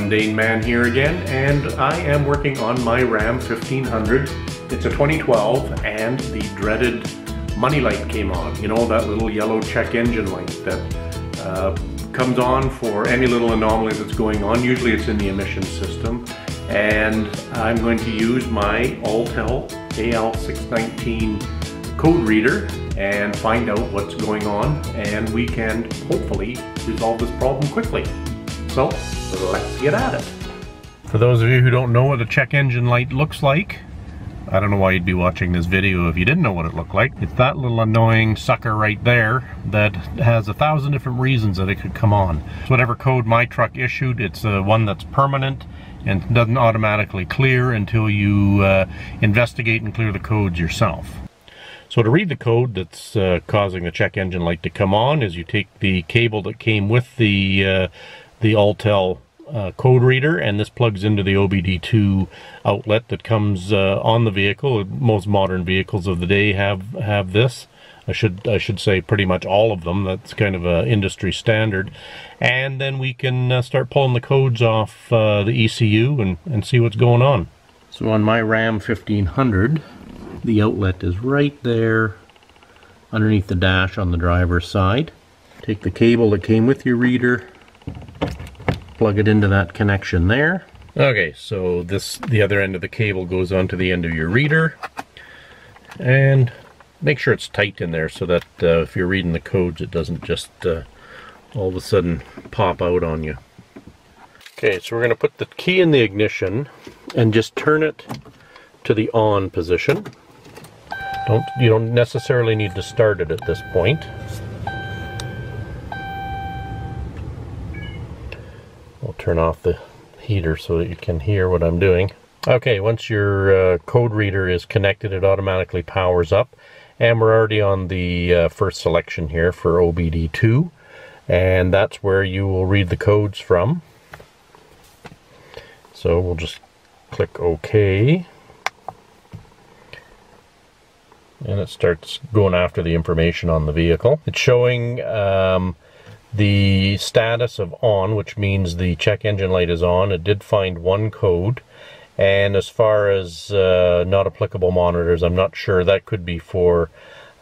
Mundane Man here again, and I am working on my Ram 1500. It's a 2012, and the dreaded money light came on. You know, that little yellow check engine light that comes on for any little anomaly that's going on. Usually it's in the emission system, and I'm going to use my Autel AL619 code reader and find out what's going on, and we can hopefully resolve this problem quickly. So let's get at it. For those of you who don't know what a check engine light looks like, I don't know why you'd be watching this video if you didn't know what it looked like. It's that little annoying sucker right there that has 1,000 different reasons that it could come on. So whatever code my truck issued, it's one that's permanent and doesn't automatically clear until you investigate and clear the codes yourself. So to read the code that's causing the check engine light to come on is you take the cable that came with the Autel code reader, and this plugs into the OBDII outlet that comes on the vehicle. Most modern vehicles of the day have this. I should say pretty much all of them. That's kind of an industry standard. And then we can start pulling the codes off the ECU and see what's going on. So on my Ram 1500, the outlet is right there underneath the dash on the driver's side. Take the cable that came with your reader, plug it into that connection there. Okay, so the other end of the cable goes onto the end of your reader, and make sure it's tight in there so that if you're reading the codes it doesn't just all of a sudden pop out on you. Okay, so we're going to put the key in the ignition and just turn it to the on position. You don't necessarily need to start it at this point. I'll turn off the heater so that you can hear what I'm doing. Okay, once your code reader is connected, it automatically powers up, and we're already on the first selection here for OBDII, and that's where you will read the codes from. So we'll just click OK, and it starts going after the information on the vehicle. It's showing the status of on, which means the check engine light is on. It did find one code, and as far as not applicable monitors, I'm not sure. That could be for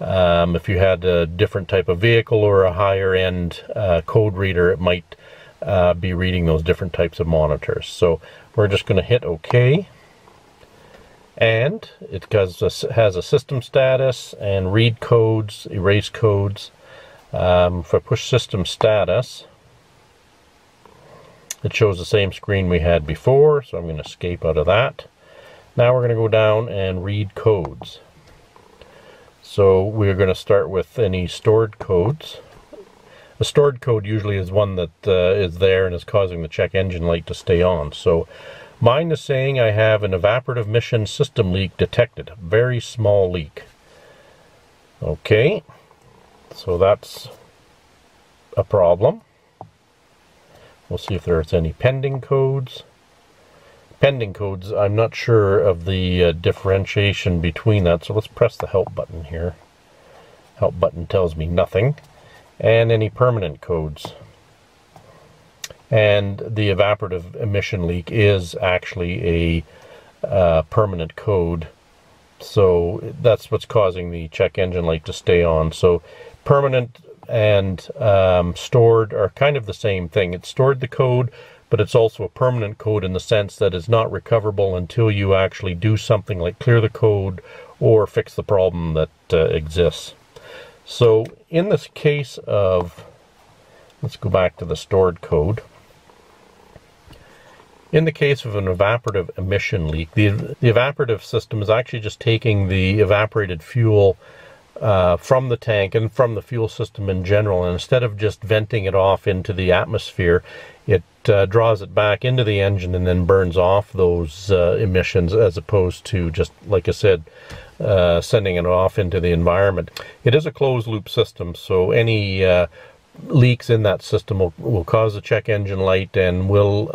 if you had a different type of vehicle or a higher end code reader, it might be reading those different types of monitors. So we're just going to hit OK, and it has a system status and read codes, erase codes. If I push system status, it shows the same screen we had before, so I'm going to escape out of that. Now we're going to go down and read codes. So we're going to start with any stored codes. A stored code usually is one that is there and is causing the check engine light to stay on. So mine is saying I have an evaporative emission system leak detected, a very small leak. Okay. So that's a problem. We'll see if there's any pending codes. Pending codes, I'm not sure of the differentiation between that, so let's press the help button here. Help button tells me nothing. And any permanent codes. And the evaporative emission leak is actually a permanent code. So that's what's causing the check engine light to stay on. So permanent and stored are kind of the same thing. It's stored the code, but it's also a permanent code in the sense that it's not recoverable until you actually do something like clear the code or fix the problem that exists. So in this case of, let's go back to the stored code. In the case of an evaporative emission leak, the evaporative system is actually just taking the evaporated fuel from the tank and from the fuel system in general, and instead of just venting it off into the atmosphere, it draws it back into the engine and then burns off those emissions, as opposed to just, like I said, sending it off into the environment. It is a closed loop system, so any leaks in that system will cause a check engine light and will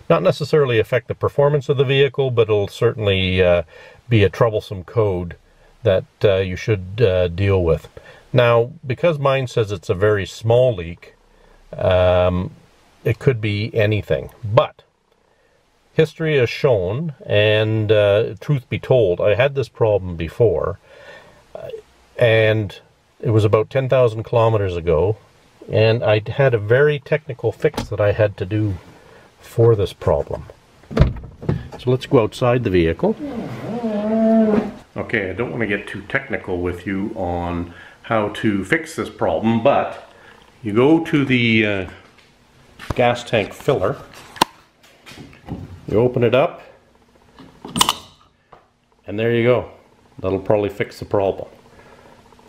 not necessarily affect the performance of the vehicle, but it'll certainly be a troublesome code that you should deal with. Now, because mine says it's a very small leak, it could be anything, but history has shown, and truth be told, I had this problem before, and it was about 10,000 kilometers ago, and I had a very technical fix that I had to do for this problem. So let's go outside the vehicle. Okay, I don't want to get too technical with you on how to fix this problem, but you go to the gas tank filler, you open it up, and there you go. That'll probably fix the problem.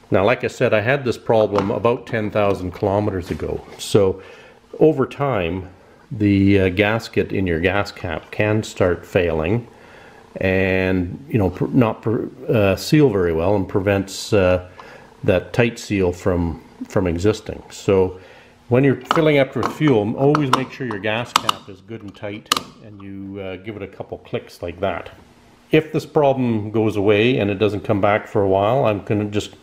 Now, like I said, I had this problem about 10,000 kilometers ago. So over time, the gasket in your gas cap can start failing and, you know, not seal very well, and prevents that tight seal from existing. So when you're filling up with fuel, always make sure your gas cap is good and tight, and you give it a couple clicks like that. If this problem goes away and it doesn't come back for a while, I'm going to just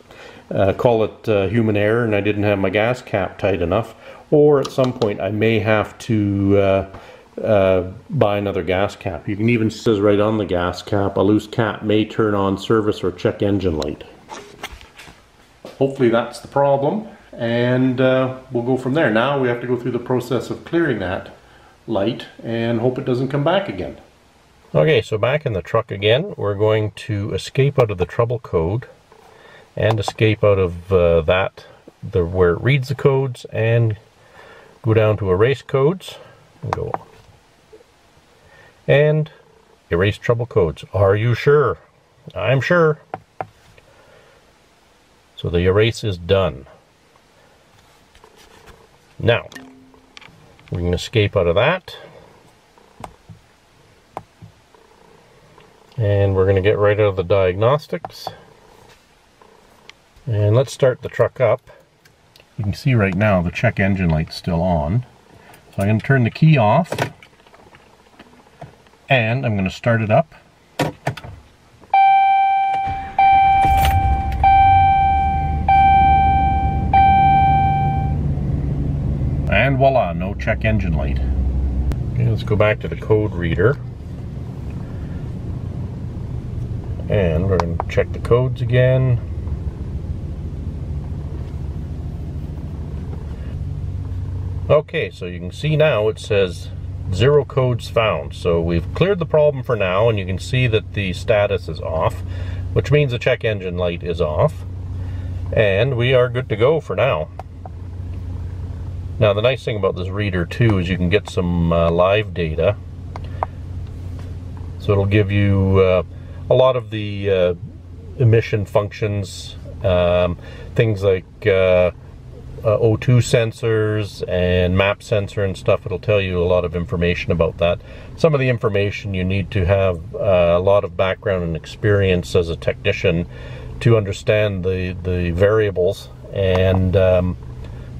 call it human error and I didn't have my gas cap tight enough, or at some point I may have to buy another gas cap. You can even, says right on the gas cap, a loose cap may turn on service or check engine light. Hopefully that's the problem, and we'll go from there. Now we have to go through the process of clearing that light and hope it doesn't come back again. Okay, so back in the truck again, we're going to escape out of the trouble code and escape out of where it reads the codes, and go down to erase codes and go and erase trouble codes. Are you sure? I'm sure. So the erase is done. Now we can escape out of that, and we're going to get right out of the diagnostics, and let's start the truck up. You can see right now the check engine light's still on, so I'm going to turn the key off and I'm going to start it up. And voila, no check engine light. Okay, let's go back to the code reader. And we're going to check the codes again. Okay, so you can see now it says 0 codes found. So we've cleared the problem for now, and you can see that the status is off, which means the check engine light is off. And we are good to go for now. Now the nice thing about this reader too is you can get some live data. So it'll give you a lot of the emission functions, things like O2 sensors and map sensor and stuff. It'll tell you a lot of information about that. Some of the information you need to have a lot of background and experience as a technician to understand the variables, and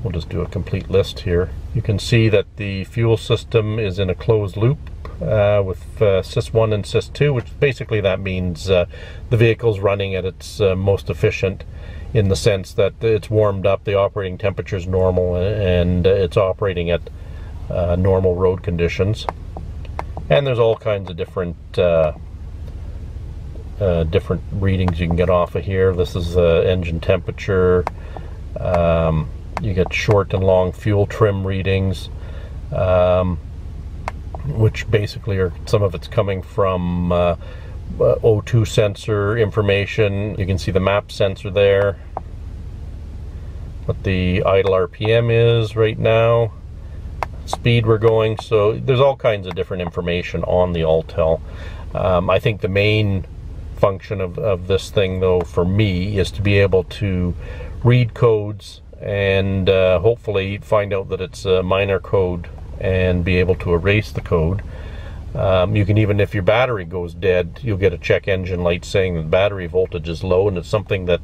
we'll just do a complete list here. You can see that the fuel system is in a closed loop with Sys1 and Sys2, which basically that means the vehicle's running at its most efficient, in the sense that it's warmed up, the operating temperature is normal, and it's operating at normal road conditions. And there's all kinds of different different readings you can get off of here. This is engine temperature. You get short and long fuel trim readings, which basically are, some of it's coming from O2 sensor information. You can see the map sensor there, what the idle RPM is right now, speed we're going. So there's all kinds of different information on the Autel. I think the main function of this thing, though, for me, is to be able to read codes and hopefully find out that it's a minor code and be able to erase the code. You can even, if your battery goes dead, you'll get a check engine light saying that battery voltage is low, and it's something that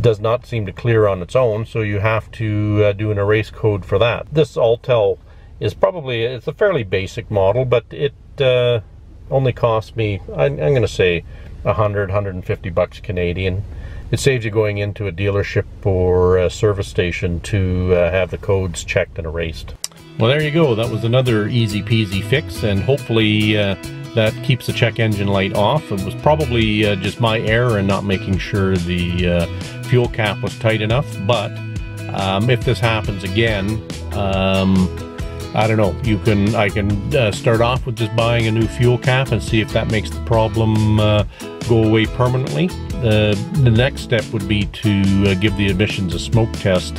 does not seem to clear on its own, so you have to do an erase code for that. This Autel is probably, it's a fairly basic model, but it only cost me, I'm going to say 150 bucks Canadian. It saves you going into a dealership or a service station to have the codes checked and erased. Well, there you go. That was another easy peasy fix, and hopefully that keeps the check engine light off. It was probably just my error in not making sure the fuel cap was tight enough, but if this happens again, I don't know, I can start off with just buying a new fuel cap and see if that makes the problem go away permanently. The next step would be to give the emissions a smoke test,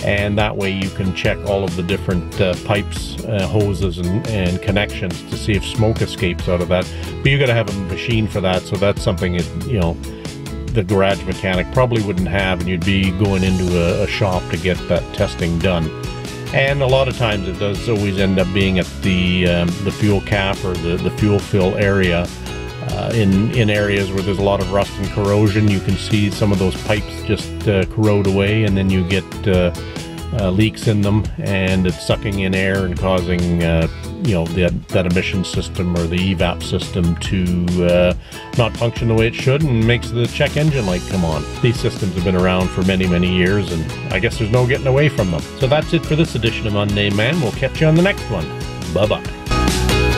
and that way you can check all of the different pipes, hoses and connections to see if smoke escapes out of that. But you got to have a machine for that, so that's something that, you know, the garage mechanic probably wouldn't have, and you'd be going into a shop to get that testing done. And a lot of times it does always end up being at the fuel cap or the fuel fill area. In areas where there's a lot of rust and corrosion, you can see some of those pipes just corrode away, and then you get leaks in them, and it's sucking in air and causing you know, that emission system or the evap system to not function the way it should, and makes the check engine light come on. These systems have been around for many, many years, and I guess there's no getting away from them. So that's it for this edition of Mundane Man. We'll catch you on the next one. Bye-bye.